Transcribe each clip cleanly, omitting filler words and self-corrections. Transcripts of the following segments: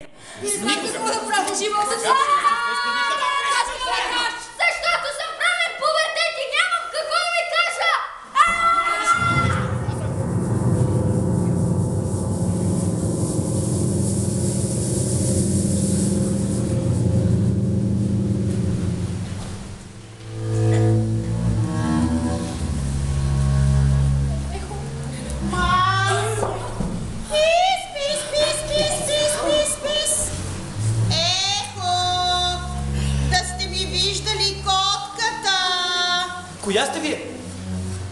Не знам какво да правя живота си. Защото съм правен пубертет и нямам какво да ви кажа. Коя сте вие?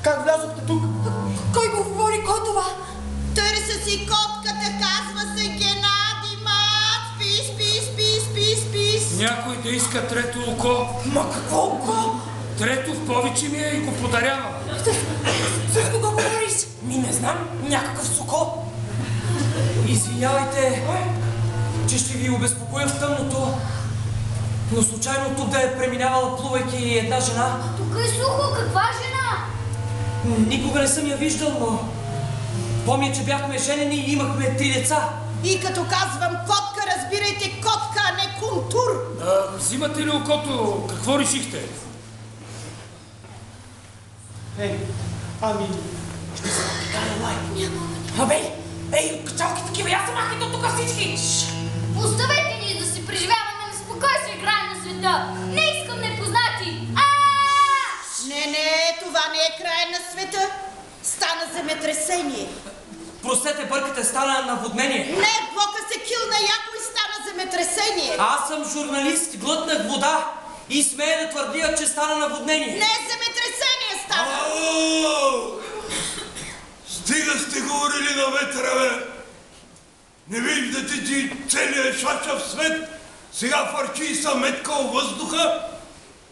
Как влязохте тук? Кой го говори котова? Търся си котката, казва се Геннади Мат. Спис. Някой да иска трето око. Ма какво око? Трето в повече ми е и го подарявам. С кого говориш? Не знам, някакъв соко. Извинявайте, че ще ви обезпокоя в тъмното, но случайно тук да е преминавала плувайки една жена. Тук е сухо, каква жена? Никога не съм я виждал, но помня, че бяхме женени и имахме 3 деца. И като казвам котка, разбирайте котка, а не контур. Взимате ли окото? Какво решихте? Ще се покая лай. Абе, качалки такива, я се махайте от тук всички! Оставете ни да си преживяваме на спокойствие край на света. Не искам непознати. Не, това не е край на света. Стана земетресение. Простете, бъркате, стана наводнение. Не, блока се килна, якой стана земетресение. Аз съм журналист, глътнах вода и смея да твърдя, че стана наводнение. Не, земетресение стана. Стига сте говорили на ветра, бе! Не виждате, че целият шашав свет сега фърчи и са меткал въздуха?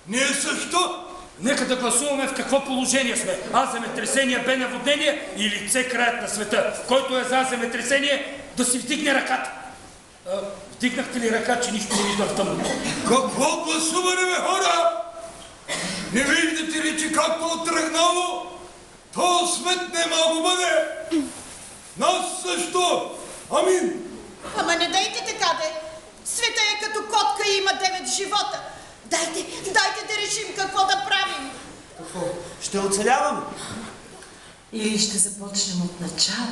Ние също? Нека да гласуваме в какво положение сме. А земетресение, Б наводнение или С краят на света. Който е за земетресение, да си вдигне ръката. Вдигнахте ли ръка, че нищо не виждам в тъмното? Какво гласуване, бе, хора? Не виждате ли, че както отръгнало, то свет нема го бъде? Нас също! Амин! Ама не дайте така, де. Света е като котка и има 9 живота. Дайте да решим какво да правим. Какво? Ще оцелявам. Или ще започнем от начало.